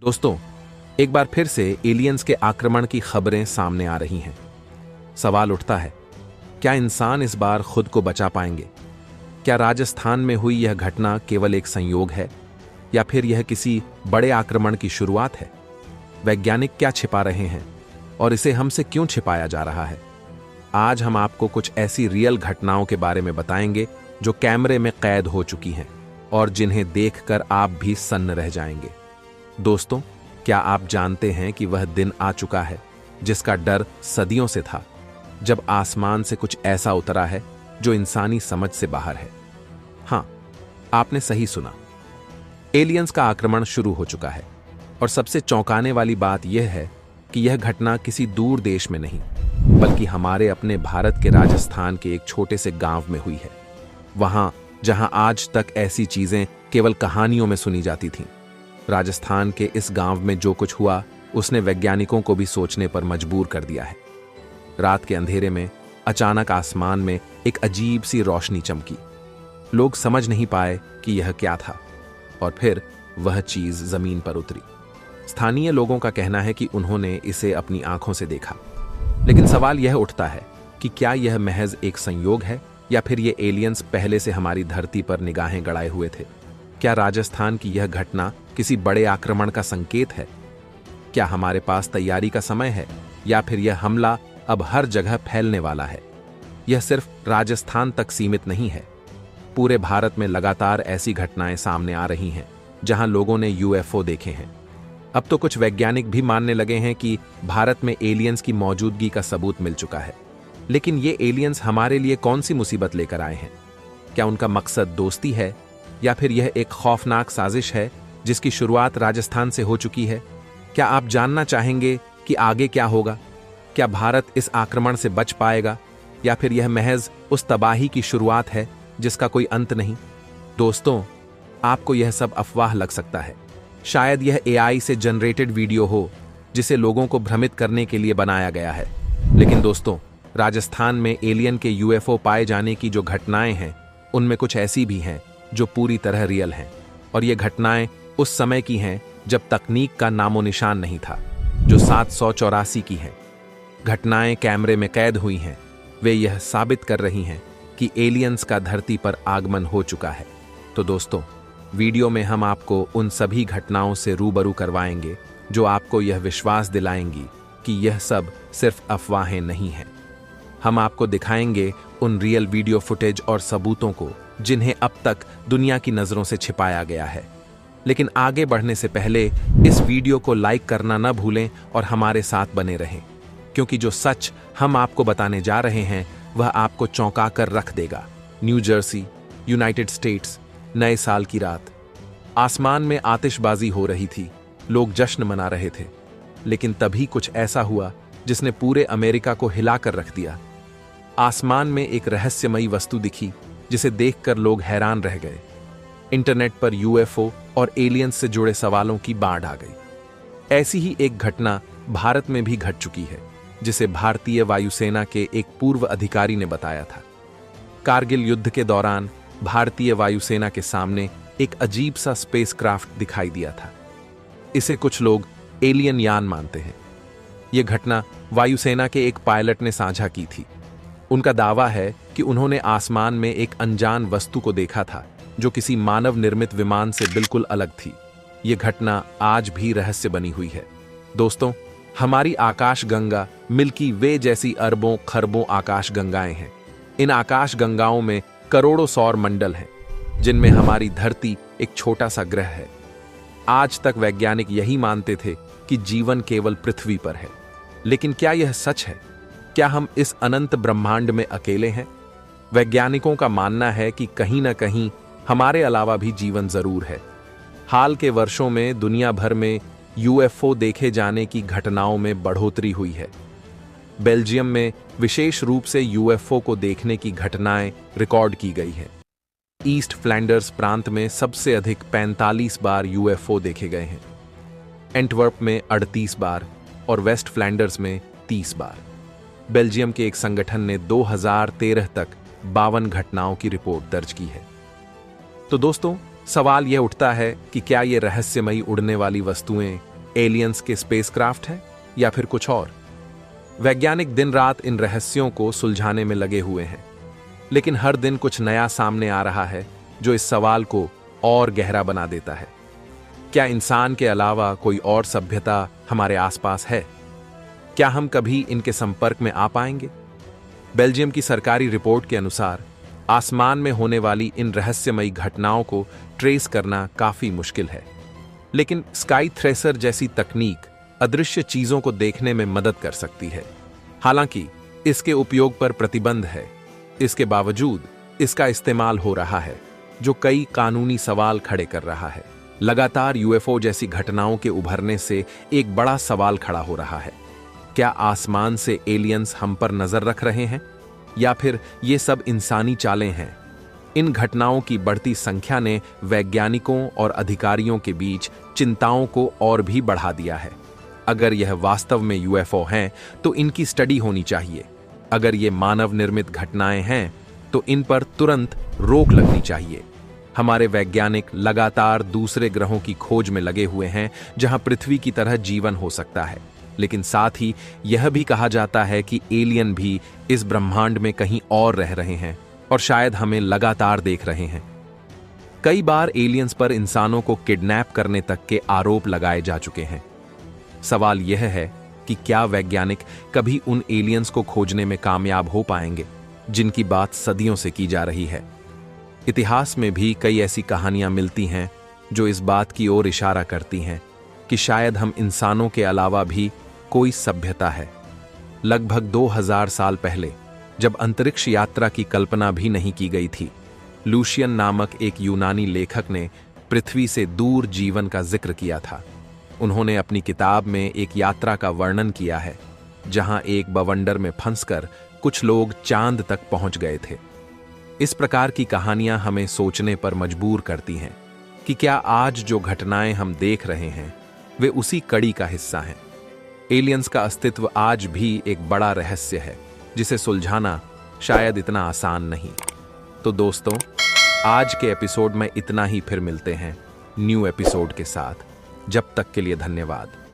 दोस्तों, एक बार फिर से एलियंस के आक्रमण की खबरें सामने आ रही हैं। सवाल उठता है, क्या इंसान इस बार खुद को बचा पाएंगे? क्या राजस्थान में हुई यह घटना केवल एक संयोग है या फिर यह किसी बड़े आक्रमण की शुरुआत है? वैज्ञानिक क्या छिपा रहे हैं और इसे हमसे क्यों छिपाया जा रहा है? आज हम आपको कुछ ऐसी रियल घटनाओं के बारे में बताएंगे जो कैमरे में कैद हो चुकी हैं और जिन्हें देखकर आप भी सन्न रह जाएंगे। दोस्तों, क्या आप जानते हैं कि वह दिन आ चुका है जिसका डर सदियों से था, जब आसमान से कुछ ऐसा उतरा है जो इंसानी समझ से बाहर है? हां, आपने सही सुना। एलियंस का आक्रमण शुरू हो चुका है और सबसे चौंकाने वाली बात यह है कि यह घटना किसी दूर देश में नहीं, बल्कि हमारे अपने भारत के राजस्थान के एक छोटे से गांव में हुई है। वहां जहां आज तक ऐसी चीजें केवल कहानियों में सुनी जाती थीं। राजस्थान के इस गांव में जो कुछ हुआ उसने वैज्ञानिकों को भी सोचने पर मजबूर कर दिया है। रात के अंधेरे में अचानक आसमान में एक अजीब सी रोशनी चमकी। लोग समझ नहीं पाए कि यह क्या था और फिर वह चीज जमीन पर उतरी। स्थानीय लोगों का कहना है कि उन्होंने इसे अपनी आंखों से देखा, लेकिन सवाल यह उठता है कि क्या यह महज एक संयोग है या फिर ये एलियंस पहले से हमारी धरती पर निगाहें गड़ाए हुए थे? क्या राजस्थान की यह घटना किसी बड़े आक्रमण का संकेत है? क्या हमारे पास तैयारी का समय है या फिर यह हमला अब हर जगह फैलने वाला है? यह सिर्फ राजस्थान तक सीमित नहीं है। पूरे भारत में लगातार ऐसी घटनाएं सामने आ रही हैं जहां लोगों ने यूएफओ देखे हैं। अब तो कुछ वैज्ञानिक भी मानने लगे हैं कि भारत में एलियंस की मौजूदगी का सबूत मिल चुका है। लेकिन ये एलियंस हमारे लिए कौन सी मुसीबत लेकर आए हैं? क्या उनका मकसद दोस्ती है या फिर यह एक खौफनाक साजिश है जिसकी शुरुआत राजस्थान से हो चुकी है? क्या आप जानना चाहेंगे कि आगे क्या होगा? क्या भारत इस आक्रमण से बच पाएगा या फिर यह महज उस तबाही की शुरुआत है जिसका कोई अंत नहीं? दोस्तों, आपको यह सब अफवाह लग सकता है। शायद यह एआई से जनरेटेड वीडियो हो जिसे लोगों को भ्रमित करने के लिए बनाया गया है। लेकिन दोस्तों, राजस्थान में एलियन के यूएफओ पाए जाने की जो घटनाएं हैं, उनमें कुछ ऐसी भी हैं जो पूरी तरह रियल हैं। और ये घटनाएं उस समय की हैं जब तकनीक का नामो निशान नहीं था, जो 784 की हैं। घटनाएं कैमरे में कैद हुई हैं। वे यह साबित कर रही हैं कि एलियंस का धरती पर आगमन हो चुका है। तो दोस्तों, वीडियो में हम आपको उन सभी घटनाओं से रूबरू करवाएंगे जो आपको यह विश्वास दिलाएंगी कि यह सब सिर्फ अफवाहें नहीं हैं। हम आपको दिखाएंगे उन रियल वीडियो फुटेज और सबूतों को जिन्हें अब तक दुनिया की नजरों से छिपाया गया है। लेकिन आगे बढ़ने से पहले इस वीडियो को लाइक करना न भूलें और हमारे साथ बने रहें, क्योंकि जो सच हम आपको बताने जा रहे हैं वह आपको चौंका कर रख देगा। न्यू जर्सी, यूनाइटेड स्टेट्स, नए साल की रात। आसमान में आतिशबाजी हो रही थी, लोग जश्न मना रहे थे। लेकिन तभी कुछ ऐसा हुआ जिसने पूरे अमेरिका को हिलाकर रख दिया। आसमान में एक रहस्यमयी वस्तु दिखी जिसे देखकर लोग हैरान रह गए। इंटरनेट पर यूएफओ और एलियंस से जुड़े सवालों की बाढ़ आ गई। ऐसी ही एक घटना भारत में भी घट चुकी है, जिसे भारतीय वायुसेना के एक पूर्व अधिकारी ने बताया था। कारगिल युद्ध के दौरान भारतीय वायुसेना के सामने एक अजीब सा स्पेसक्राफ्ट दिखाई दिया था। इसे कुछ लोग एलियन यान मानते हैं। यह घटना वायुसेना के एक पायलट ने साझा की थी। उनका दावा है कि उन्होंने आसमान में एक अनजान वस्तु को देखा था जो किसी मानव निर्मित विमान से बिल्कुल अलग थी। यह घटना आज भी रहस्य बनी हुई है। दोस्तों, हमारी आकाश गंगा मिल्की वे जैसी अरबों खरबों आकाश गंगाएं हैं। इन आकाश गंगाओं में करोड़ों सौर मंडल हैं, जिनमें हमारी धरती एक छोटा सा ग्रह है। आज तक वैज्ञानिक यही मानते थे कि जीवन केवल पृथ्वी पर है। लेकिन क्या यह सच है? क्या हम इस अनंत ब्रह्मांड में अकेले हैं? वैज्ञानिकों का मानना है कि कहीं ना कहीं हमारे अलावा भी जीवन जरूर है। हाल के वर्षों में दुनिया भर में यूएफओ देखे जाने की घटनाओं में बढ़ोतरी हुई है। बेल्जियम में विशेष रूप से यूएफओ को देखने की घटनाएं रिकॉर्ड की गई हैं। ईस्ट फ्लैंडर्स प्रांत में सबसे अधिक 45 बार यूएफओ देखे गए हैं। एंटवर्प में 38 बार और वेस्ट फ्लैंडर्स में 30 बार। बेल्जियम के एक संगठन ने 2013 तक 52 घटनाओं की रिपोर्ट दर्ज की है। तो दोस्तों, सवाल यह उठता है कि क्या ये रहस्यमयी उड़ने वाली वस्तुएं एलियंस के स्पेसक्राफ्ट है या फिर कुछ और। वैज्ञानिक दिन रात इन रहस्यों को सुलझाने में लगे हुए हैं, लेकिन हर दिन कुछ नया सामने आ रहा है जो इस सवाल को और गहरा बना देता है। क्या इंसान के अलावा कोई और सभ्यता हमारे आसपास है? क्या हम कभी इनके संपर्क में आ पाएंगे? बेल्जियम की सरकारी रिपोर्ट के अनुसार आसमान में होने वाली इन रहस्यमयी घटनाओं को ट्रेस करना काफी मुश्किल है, लेकिन स्काई थ्रेसर जैसी तकनीक अदृश्य चीजों को देखने में मदद कर सकती है। हालांकि इसके उपयोग पर प्रतिबंध है, इसके बावजूद इसका इस्तेमाल हो रहा है, जो कई कानूनी सवाल खड़े कर रहा है। लगातार यूएफओ जैसी घटनाओं के उभरने से एक बड़ा सवाल खड़ा हो रहा है। क्या आसमान से एलियंस हम पर नजर रख रहे हैं, या फिर ये सब इंसानी चालें हैं? इन घटनाओं की बढ़ती संख्या ने वैज्ञानिकों और अधिकारियों के बीच चिंताओं को और भी बढ़ा दिया है। अगर यह वास्तव में यूएफओ हैं, तो इनकी स्टडी होनी चाहिए। अगर ये मानव निर्मित घटनाएं हैं, तो इन पर तुरंत रोक लगनी चाहिए। हमारे वैज्ञानिक लगातार दूसरे ग्रहों की खोज में लगे हुए हैं जहां पृथ्वी की तरह जीवन हो सकता है, लेकिन साथ ही यह भी कहा जाता है कि एलियन भी इस ब्रह्मांड में कहीं और रह रहे हैं और शायद हमें लगातार देख रहे हैं। कई बार एलियंस पर इंसानों को किडनैप करने तक के आरोप लगाए जा चुके हैं। सवाल यह है कि क्या वैज्ञानिक कभी उन एलियंस को खोजने में कामयाब हो पाएंगे जिनकी बात सदियों से की जा रही है। इतिहास में भी कई ऐसी कहानियां मिलती हैं जो इस बात की ओर इशारा करती हैं कि शायद हम इंसानों के अलावा भी कोई सभ्यता है। लगभग 2000 साल पहले, जब अंतरिक्ष यात्रा की कल्पना भी नहीं की गई थी, लूशियन नामक एक यूनानी लेखक ने पृथ्वी से दूर जीवन का जिक्र किया था। उन्होंने अपनी किताब में एक यात्रा का वर्णन किया है जहां एक बवंडर में फंसकर कुछ लोग चांद तक पहुंच गए थे। इस प्रकार की कहानियां हमें सोचने पर मजबूर करती हैं कि क्या आज जो घटनाएं हम देख रहे हैं वे उसी कड़ी का हिस्सा हैं। एलियंस का अस्तित्व आज भी एक बड़ा रहस्य है जिसे सुलझाना शायद इतना आसान नहीं। तो दोस्तों, आज के एपिसोड में इतना ही। फिर मिलते हैं न्यू एपिसोड के साथ। जब तक के लिए धन्यवाद।